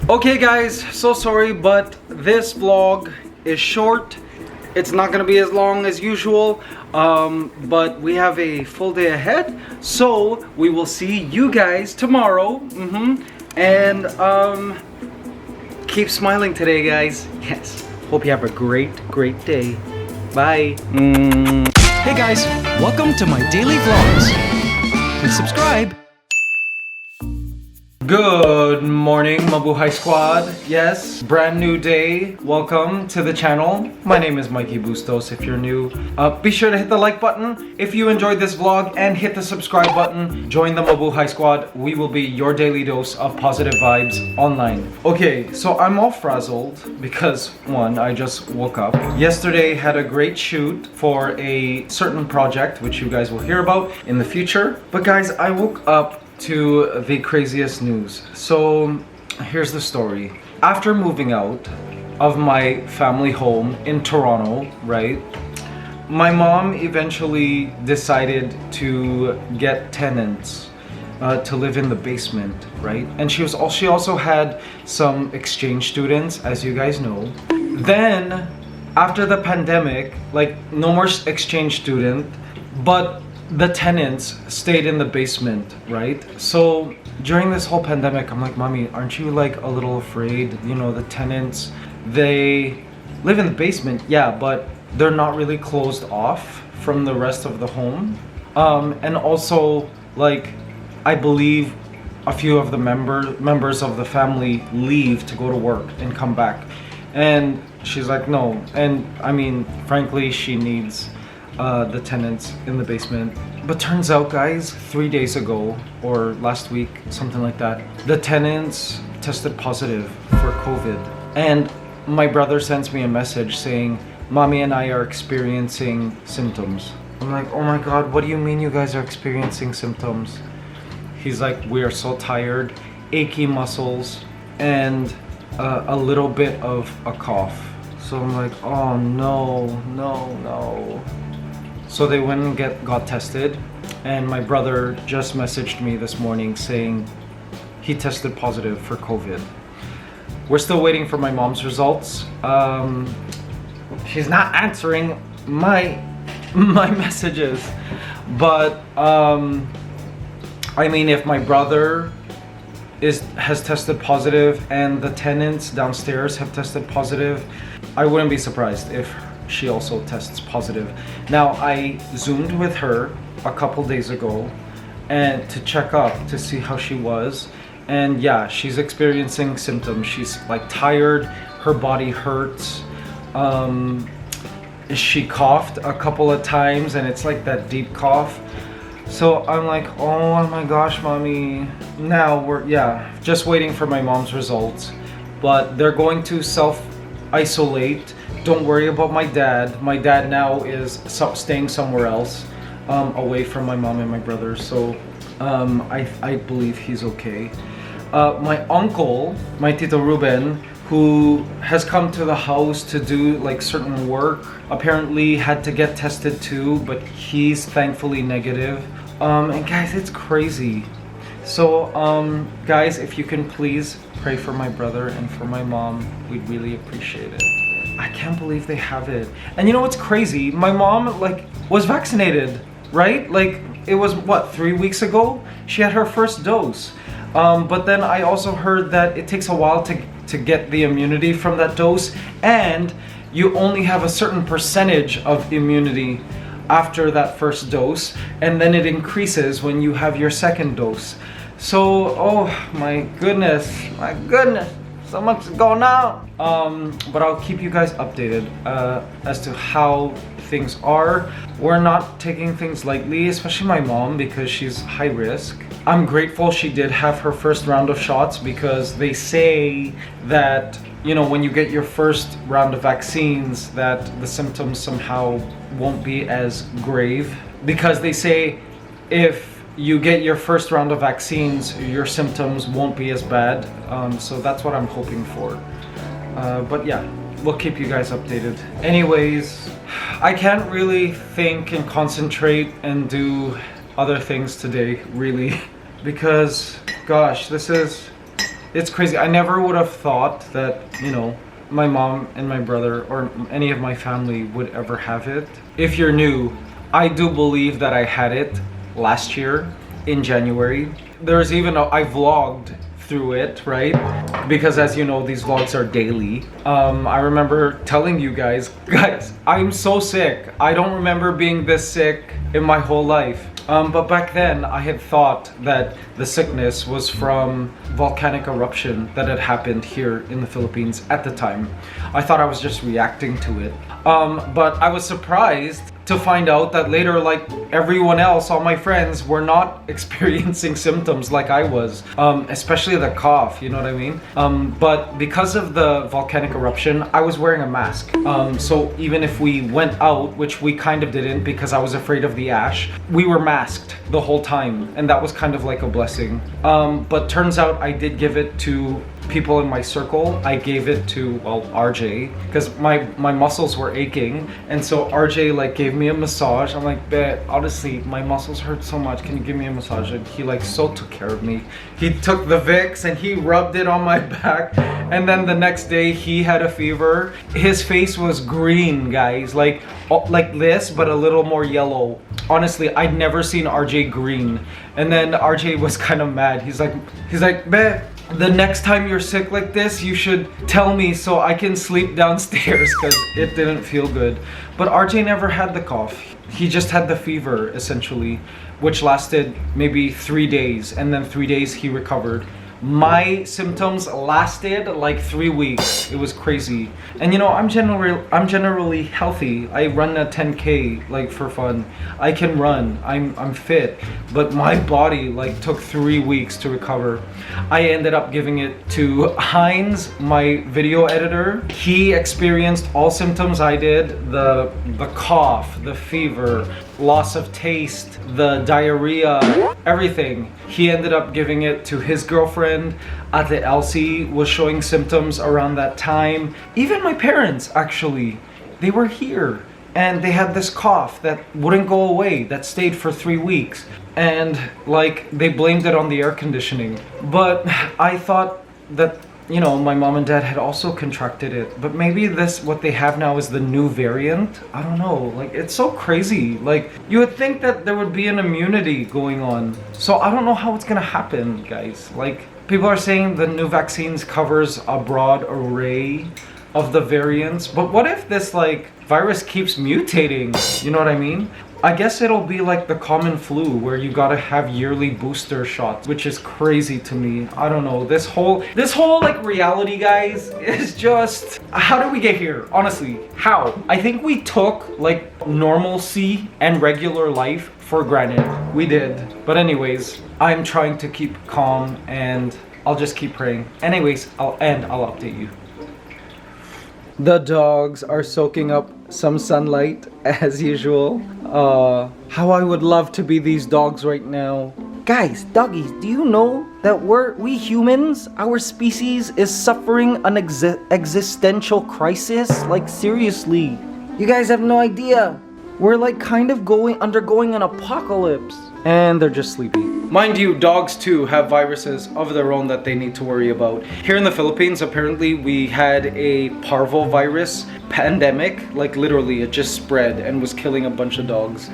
Okay guys, so sorry, but this vlog is short. It's not gonna be as long as usual, but we have a full day ahead, so we will see you guys tomorrow. And keep smiling today, guys. Yes, hope you have a great day. Bye. Hey guys, welcome to my daily vlogs. Please subscribe. Good morning, Mabuhay Squad. Yes, brand new day. Welcome to the channel. My name is Mikey Bustos. If you're new, be sure to hit the like button. If you enjoyed this vlog, and hit the subscribe button. Join the Mabuhay Squad. We will be your daily dose of positive vibes online. Okay, so I'm all frazzled because one, I just woke up. Yesterday had a great shoot for a certain project, which you guys will hear about in the future. But guys, I woke up to the craziest news. So here's the story. After moving out of my family home in Toronto, right, my mom eventually decided to get tenants to live in the basement, right? And she also had some exchange students, as you guys know. Then after the pandemic, like, no more exchange student, but the tenants stayed in the basement, right? So during this whole pandemic, I'm like, Mommy, aren't you like a little afraid? You know, the tenants, they live in the basement, yeah, but they're not really closed off from the rest of the home. And also, like, I believe a few of the members of the family leave to go to work and come back. And she's like, no. And I mean, frankly, she needs the tenants in the basement. But turns out, guys, 3 days ago or last week, something like that, the tenants tested positive for COVID. And my brother sends me a message saying, Mommy and I are experiencing symptoms. I'm like, oh my God, what do you mean you guys are experiencing symptoms? He's like, we are so tired, achy muscles, and a little bit of a cough. So I'm like, oh no. So they went and got tested, and my brother just messaged me this morning saying he tested positive for COVID. We're still waiting for my mom's results. She's not answering my messages, but I mean, if my brother has tested positive and the tenants downstairs have tested positive, I wouldn't be surprised if she also tests positive. Now, I zoomed with her a couple days ago and to check up to see how she was, and yeah, she's experiencing symptoms. She's like tired, her body hurts, she coughed a couple of times, and it's like that deep cough. So I'm like, oh my gosh, Mommy. Now we're just waiting for my mom's results, but they're going to self-isolate. Don't worry about my dad. My dad now is staying somewhere else, away from my mom and my brother. So I believe he's okay. My uncle, my Tito Ruben, who has come to the house to do like certain work, apparently had to get tested too, but he's thankfully negative. And guys, it's crazy. So guys, if you can please pray for my brother and for my mom, we'd really appreciate it. I can't believe they have it. And you know what's crazy? My mom was vaccinated, right? Like, it was what, 3 weeks ago? She had her first dose. But then I also heard that it takes a while to get the immunity from that dose, and you only have a certain percentage of immunity after that first dose, and then it increases when you have your second dose. So, oh my goodness, so much is going on. But I'll keep you guys updated as to how things are. We're not taking things lightly, especially my mom, because she's high risk. I'm grateful she did have her first round of shots, because they say that, you know, when you get your first round of vaccines, that the symptoms somehow won't be as grave, because they say if you get your first round of vaccines, your symptoms won't be as bad. So that's what I'm hoping for. But yeah, we'll keep you guys updated. Anyways, I can't really think and concentrate and do other things today, really, because gosh, this is it's crazy. I never would have thought that, you know, my mom and my brother or any of my family would ever have it. If you're new, I do believe that I had it last year in January. There's even I vlogged through it, right? Because as you know, these vlogs are daily. I remember telling you guys, I'm so sick. I don't remember being this sick in my whole life. But back then I had thought that the sickness was from volcanic eruption that had happened here in the Philippines at the time. I thought I was just reacting to it. But I was surprised to find out that later, like everyone else, all my friends were not experiencing symptoms like I was, especially the cough, you know what I mean? But because of the volcanic eruption, I was wearing a mask. So even if we went out, which we kind of didn't because I was afraid of the ash, we were masked the whole time, and that was kind of like a blessing. But turns out I did give it to people in my circle. I gave it to, well, RJ, because my muscles were aching, and so RJ like gave me a massage. I'm like, bet, honestly, my muscles hurt so much, can you give me a massage? And he like so took care of me. He took the Vicks and he rubbed it on my back, and then the next day he had a fever. His face was green, guys, like this, but a little more yellow. Honestly, I'd never seen RJ green. And then RJ was kind of mad. He's like, bet, the next time you're sick like this, you should tell me so I can sleep downstairs, because it didn't feel good. But RJ never had the cough. He just had the fever, essentially, which lasted maybe 3 days, and then 3 days he recovered. My symptoms lasted like 3 weeks. It was crazy. And you know, I'm generally healthy. I run a 10K like for fun. I can run. I'm fit. But my body like took 3 weeks to recover. I ended up giving it to Heinz, my video editor. He experienced all symptoms I did. The cough, the fever, loss of taste, the diarrhea, everything. He ended up giving it to his girlfriend. Ate Elsie was showing symptoms around that time. Even my parents, actually, they were here and they had this cough that wouldn't go away, that stayed for 3 weeks. And like they blamed it on the air conditioning. But I thought that, you know, my mom and dad had also contracted it, but maybe what they have now is the new variant. I don't know, like it's so crazy. Like you would think that there would be an immunity going on. So I don't know how it's gonna happen, guys. Like people are saying the new vaccines covers a broad array of the variants, but what if this like virus keeps mutating? You know what I mean? I guess it'll be like the common flu where you gotta have yearly booster shots, which is crazy to me. I don't know. This whole like reality, guys, is just, how did we get here? Honestly, how? I think we took like normalcy and regular life for granted. We did. But anyways, I'm trying to keep calm and I'll just keep praying. Anyways, I'll update you. The dogs are soaking up some sunlight as usual. How I would love to be these dogs right now. Guys, doggies, do you know that we humans, our species is suffering an existential crisis? Like seriously, you guys have no idea. We're like kind of undergoing an apocalypse. And they're just sleepy. Mind you, dogs too have viruses of their own that they need to worry about. Here in the Philippines, apparently we had a parvovirus pandemic. Like literally, it just spread and was killing a bunch of dogs.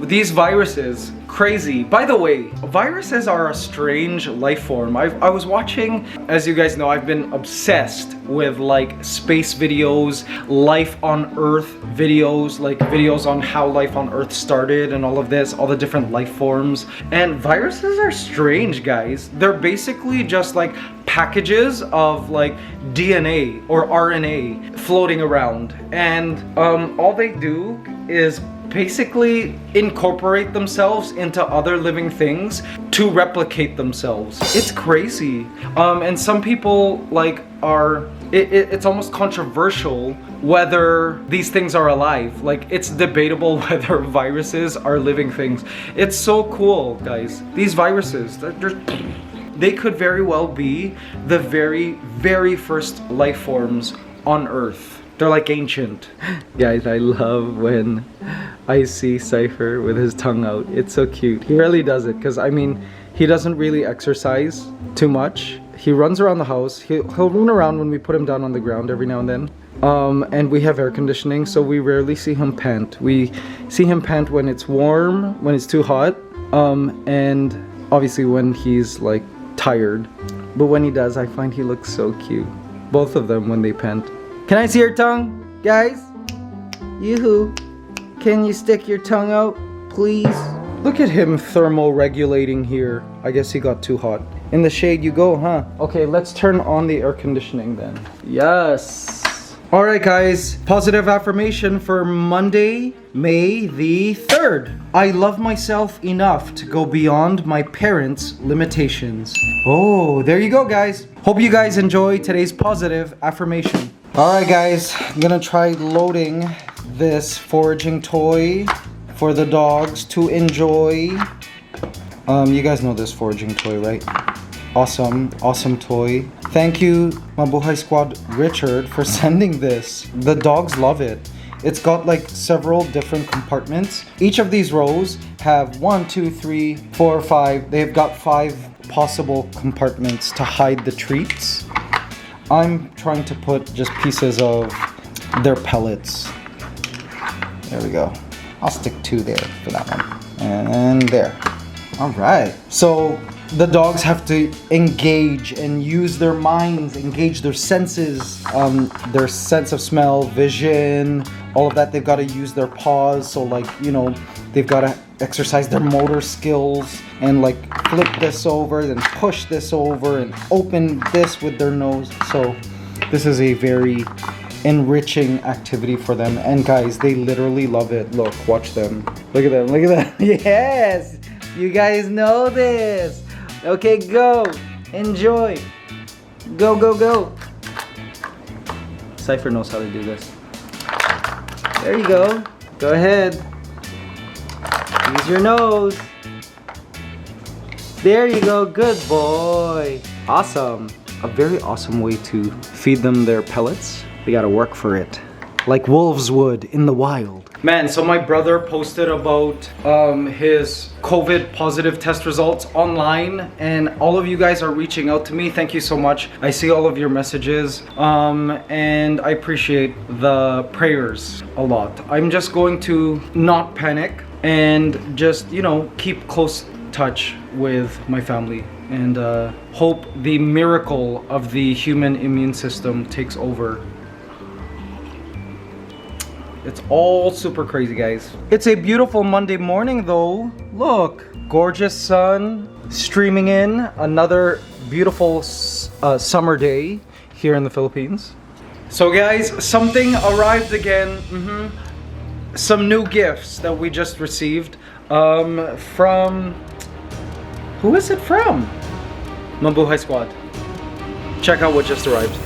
These viruses, crazy. By the way, viruses are a strange life form. I was watching, as you guys know, I've been obsessed with like space videos, life on Earth videos, like videos on how life on Earth started and all of this, all the different life forms. And viruses are strange, guys. They're basically just like packages of like DNA or RNA floating around. And all they do is basically incorporate themselves into other living things to replicate themselves. It's crazy. And some people like it's almost controversial whether these things are alive. Like it's debatable whether viruses are living things. It's so cool, guys. These viruses, they could very well be the very, very first life forms on Earth. They're like ancient. Guys, I love when I see Cypher with his tongue out. It's so cute. He really does it because, I mean, he doesn't really exercise too much. he runs around the house. He'll run around when we put him down on the ground every now and then. And we have air conditioning, so we rarely see him pant. We see him pant when it's warm, when it's too hot, and obviously when he's like tired. But when he does, I find he looks so cute. Both of them when they pant. Can I see your tongue, guys? Yoo-hoo. Can you stick your tongue out, please? Look at him thermo-regulating here. I guess he got too hot. In the shade you go, huh? Okay, let's turn on the air conditioning then. Yes. Alright guys, positive affirmation for Monday, May the 3rd. I love myself enough to go beyond my parents' limitations. Oh, there you go guys. Hope you guys enjoy today's positive affirmation. Alright guys, I'm gonna try loading this foraging toy for the dogs to enjoy. You guys know this foraging toy, right? Awesome toy. Thank you, Mabuhay Squad Richard, for sending this. The dogs love it. It's got like several different compartments. Each of these rows have 1, 2, 3, 4, 5. They've got 5 possible compartments to hide the treats. I'm trying to put just pieces of their pellets. There we go. I'll stick 2 there for that one. And there. All right. So the dogs have to engage and use their minds, engage their senses, their sense of smell, vision, all of that. They've got to use their paws. So like, you know, they've got to exercise their motor skills and like flip this over, then push this over and open this with their nose. So this is a very enriching activity for them. And guys, they literally love it. Look, watch them. Look at them. Look at that. Yes, you guys know this. Okay, go. Enjoy. Go, go, go. Cypher knows how to do this. There you go. Go ahead. Use your nose. There you go. Good boy. Awesome. A very awesome way to feed them their pellets. They gotta work for it. Like wolves would in the wild. Man, so my brother posted about his COVID positive test results online, and all of you guys are reaching out to me. Thank you so much. I see all of your messages, and I appreciate the prayers a lot. I'm just going to not panic and just, you know, keep close touch with my family and hope the miracle of the human immune system takes over. It's all super crazy, guys. It's a beautiful Monday morning though. Look, gorgeous sun streaming in. Another beautiful summer day here in the Philippines. So guys, something arrived again. Some new gifts that we just received from, who is it from? Mabuhay Squad. Check out what just arrived.